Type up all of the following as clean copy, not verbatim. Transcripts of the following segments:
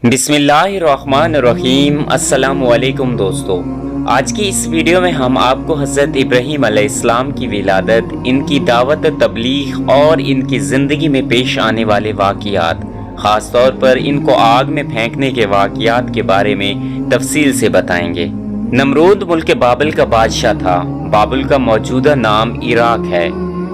बिस्मिल्लाहिर्रहमानिर्रहीम। अस्सलाम वालेकुम दोस्तों, आज की इस वीडियो में हम आपको हज़रत इब्राहीम अलैहिस्सलाम की विलादत, इनकी दावत तबलीग और इनकी ज़िंदगी में पेश आने वाले वाक़ियात, ख़ास तौर पर इनको आग में फेंकने के वाक़ियात के बारे में तफसील से बताएंगे। नमरूद मुल्क बाबिल का बादशाह था। बाबिल का मौजूदा नाम इराक है।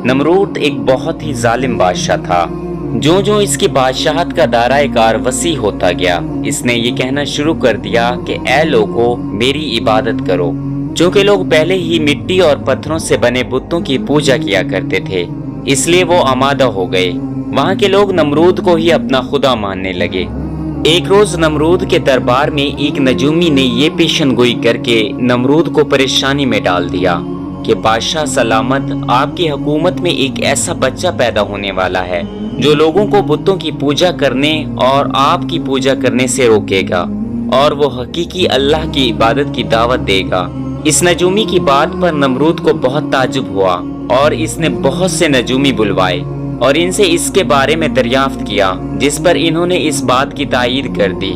नमरूद एक बहुत ही जालिम बादशाह था। जो जो इसकी बादशाहत का दायरा कार वसी होता गया, इसने ये कहना शुरू कर दिया कि ऐ लोगों, मेरी इबादत करो। चूँकि लोग पहले ही मिट्टी और पत्थरों से बने बुतों की पूजा किया करते थे, इसलिए वो आमादा हो गए। वहाँ के लोग नमरूद को ही अपना खुदा मानने लगे। एक रोज नमरूद के दरबार में एक नजूमी ने ये पेशनगोई करके नमरूद को परेशानी में डाल दिया कि बादशाह सलामत, आपकी हुकूमत में एक ऐसा बच्चा पैदा होने वाला है जो लोगों को बुतों की पूजा करने और आपकी पूजा करने से रोकेगा और वो हकीकी अल्लाह की इबादत की दावत देगा। इस नजूमी की बात पर नमरूद को बहुत ताज्जुब हुआ और इसने बहुत से नजूमी बुलवाए और इनसे इसके बारे में दरियाफ्त किया, जिस पर इन्होंने इस बात की तायीद कर दी।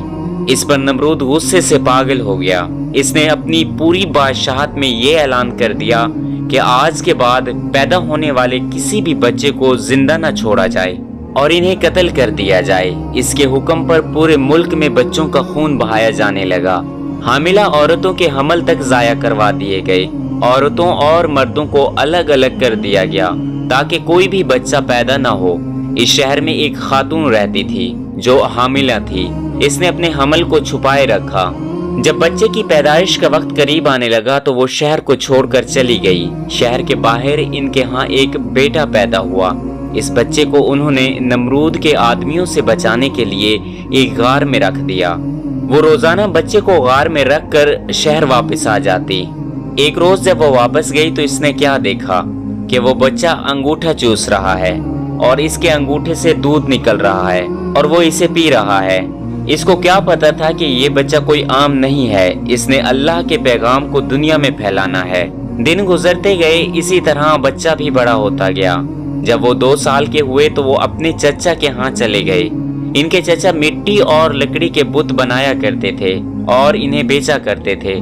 इस पर नमरूद गुस्से से पागल हो गया। इसने अपनी पूरी बादशाहत में ये ऐलान कर दिया कि आज के बाद पैदा होने वाले किसी भी बच्चे को जिंदा न छोड़ा जाए और इन्हें कत्ल कर दिया जाए। इसके हुक्म पर पूरे मुल्क में बच्चों का खून बहाया जाने लगा। हामिला औरतों के हमल तक जाया करवा दिए गए। औरतों और मर्दों को अलग अलग कर दिया गया ताकि कोई भी बच्चा पैदा न हो। इस शहर में एक खातून रहती थी जो हामिला थी। इसने अपने हमल को छुपाए रखा। जब बच्चे की पैदाइश का वक्त करीब आने लगा तो वो शहर को छोड़कर चली गई। शहर के बाहर इनके यहाँ एक बेटा पैदा हुआ। इस बच्चे को उन्होंने नमरूद के आदमियों से बचाने के लिए एक गार में रख दिया। वो रोजाना बच्चे को गार में रख कर शहर वापस आ जाती। एक रोज जब वो वापस गई तो इसने क्या देखा कि वो बच्चा अंगूठा चूस रहा है और इसके अंगूठे से दूध निकल रहा है और वो इसे पी रहा है। इसको क्या पता था कि ये बच्चा कोई आम नहीं है, इसने अल्लाह के पैगाम को दुनिया में फैलाना है। दिन गुजरते गए, इसी तरह बच्चा भी बड़ा होता गया। जब वो 2 साल के हुए तो वो अपने चचा के यहाँ चले गए। इनके चचा मिट्टी और लकड़ी के बुत बनाया करते थे और इन्हें बेचा करते थे।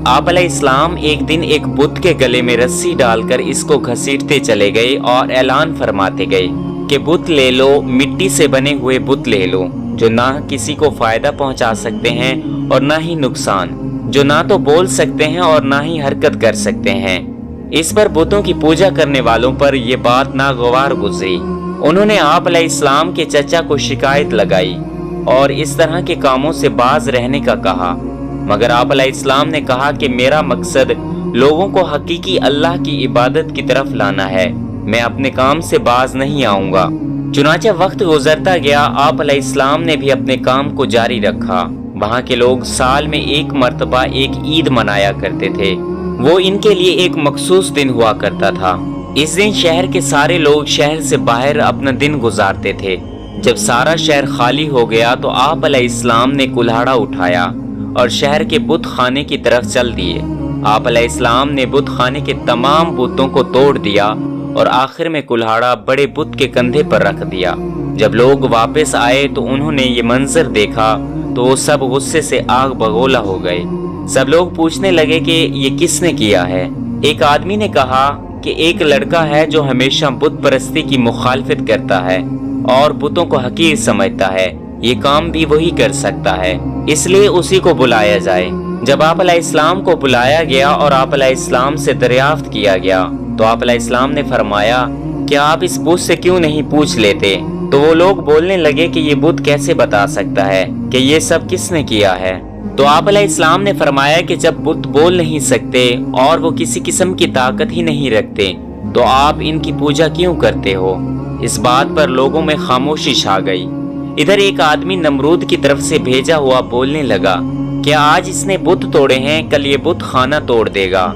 आप अलैहिस्सलाम एक दिन एक बुत के गले में रस्सी डालकर इसको घसीटते चले गए और ऐलान फरमाते गए कि बुत ले लो, मिट्टी से बने हुए बुत ले लो, जो ना किसी को फायदा पहुंचा सकते हैं और ना ही नुकसान, जो ना तो बोल सकते हैं और ना ही हरकत कर सकते हैं। इस पर बुतों की पूजा करने वालों पर यह बात नागवार गुजरी। उन्होंने आप अलैहिस्सलाम के चचा को शिकायत लगाई और इस तरह के कामों से बाज रहने का कहा, मगर आप अलैहिस्सलाम ने कहा कि मेरा मकसद लोगों को हकीकी अल्लाह की इबादत की तरफ लाना है, मैं अपने काम से बाज नहीं आऊंगा। चुनाचे वक्त गुजरता गया, आप अलैहिस्सलाम ने भी अपने काम को जारी रखा। वहाँ के लोग साल में एक मर्तबा एक ईद मनाया करते थे। वो इनके लिए एक मखसूस दिन हुआ करता था। इस दिन शहर के सारे लोग शहर से बाहर अपना दिन गुजारते थे। जब सारा शहर खाली हो गया तो आप अलैहिस्सलाम ने कुल्हाड़ा उठाया और शहर के बुत खाने की तरफ चल दिए। आप अलैहिस्सलाम ने बुत खाने के तमाम बुतों को तोड़ दिया और आखिर में कुल्हाड़ा बड़े बुत के कंधे पर रख दिया। जब लोग वापस आए तो उन्होंने ये मंजर देखा तो वो सब गुस्से से आग बगोला हो गए। सब लोग पूछने लगे कि ये किसने किया है। एक आदमी ने कहा कि एक लड़का है जो हमेशा बुत परस्ती की मुखालफत करता है और बुतों को हकीर समझता है। ये काम भी वही कर सकता है, इसलिए उसी को बुलाया जाए। जब आप अलैहिस्सलाम को बुलाया गया और आप अलैहिस्सलाम से दरियाफ्त किया गया तो आप अलैहिस्सलाम ने फरमाया कि आप इस बुत से क्यों नहीं पूछ लेते। तो वो लोग बोलने लगे कि ये बुत कैसे बता सकता है कि ये सब किसने किया है। तो आप अलैहिस्सलाम ने फरमाया कि जब बुत बोल नहीं सकते और वो किसी किस्म की ताकत ही नहीं रखते तो आप इनकी पूजा क्यों करते हो। इस बात पर लोगों में खामोशी छा गई। इधर एक आदमी नमरूद की तरफ से भेजा हुआ बोलने लगा कि आज इसने बुत तोड़े हैं, कल ये बुत खाना तोड़ देगा,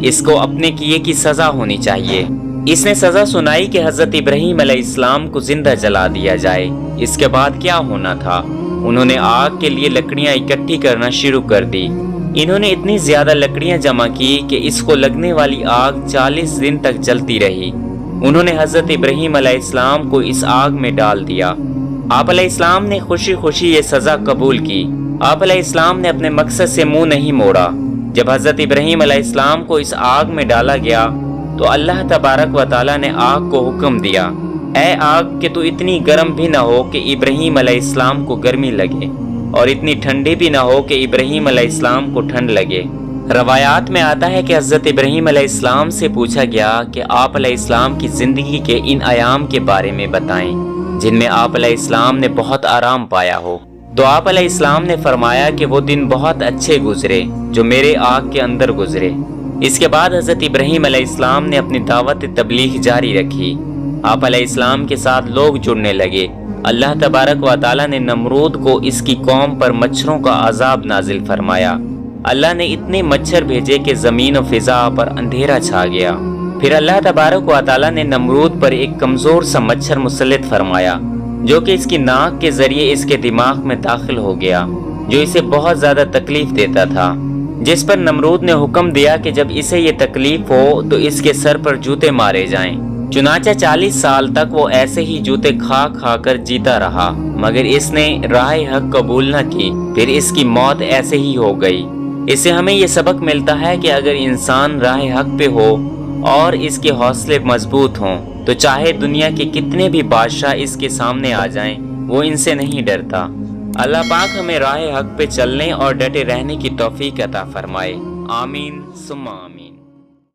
इसको अपने किए की सजा होनी चाहिए। इसने सजा सुनाई कि हजरत इब्राहीम अलैहिस्सलाम को जिंदा जला दिया जाए। इसके बाद क्या होना था, उन्होंने आग के लिए लकड़ियां इकट्ठी करना शुरू कर दी। इन्होंने इतनी ज्यादा लकड़ियां जमा की कि इसको लगने वाली आग 40 दिन तक जलती रही। उन्होंने हजरत इब्राहीम अलैहिस्सलाम को इस आग में डाल दिया। آپ علیہ السلام نے خوشی خوشی یہ سزا قبول کی۔ آپ علیہ السلام نے اپنے مقصد سے منہ نہیں موڑا۔ جب حضرت ابراہیم علیہ السلام کو اس آگ میں ڈالا گیا تو اللہ تبارک و تعالیٰ نے آگ کو حکم دیا، اے آگ کہ تو اتنی گرم بھی نہ ہو کہ ابراہیم علیہ السلام کو گرمی لگے، اور اتنی ٹھنڈی بھی نہ ہو کہ ابراہیم علیہ السلام کو ٹھنڈ لگے۔ روایات میں آتا ہے کہ حضرت ابراہیم علیہ السلام سے پوچھا گیا کہ آپ علیہ السلام کی زندگی کے ان ایام کے بارے میں بتائیں جن میں آپ علیہ السلام نے بہت آرام پایا ہو۔ تو آپ علیہ السلام نے فرمایا کہ وہ دن بہت اچھے گزرے جو میرے آگ کے اندر گزرے۔ اس کے بعد حضرت ابراہیم علیہ السلام نے اپنی دعوت تبلیغ جاری رکھی۔ آپ علیہ السلام کے ساتھ لوگ جڑنے لگے۔ اللہ تبارک و تعالیٰ نے نمرود کو اس کی قوم پر مچھروں کا عذاب نازل فرمایا۔ اللہ نے اتنے مچھر بھیجے کہ زمین و فضا پر اندھیرا چھا گیا۔ پھر اللہ تبارک و تعالیٰ نے نمرود پر ایک کمزور سا مچھر مسلط فرمایا جو کہ اس کی ناک کے ذریعے اس کے دماغ میں داخل ہو گیا، جو اسے بہت زیادہ تکلیف دیتا تھا، جس پر نمرود نے حکم دیا کہ جب اسے یہ تکلیف ہو تو اس کے سر پر جوتے مارے جائیں۔ چنانچہ 40 سال تک وہ ایسے ہی جوتے کھا کھا کر جیتا رہا، مگر اس نے راہ حق قبول نہ کی۔ پھر اس کی موت ایسے ہی ہو گئی۔ اس سے ہمیں یہ سبق ملتا ہے کہ اگر انسان راہ حق پہ ہو اور اس کے حوصلے مضبوط ہوں تو چاہے دنیا کے کتنے بھی بادشاہ اس کے سامنے آ جائیں وہ ان سے نہیں ڈرتا۔ اللہ پاک ہمیں راہ حق پہ چلنے اور ڈٹے رہنے کی توفیق عطا فرمائے۔ آمین ثم آمین۔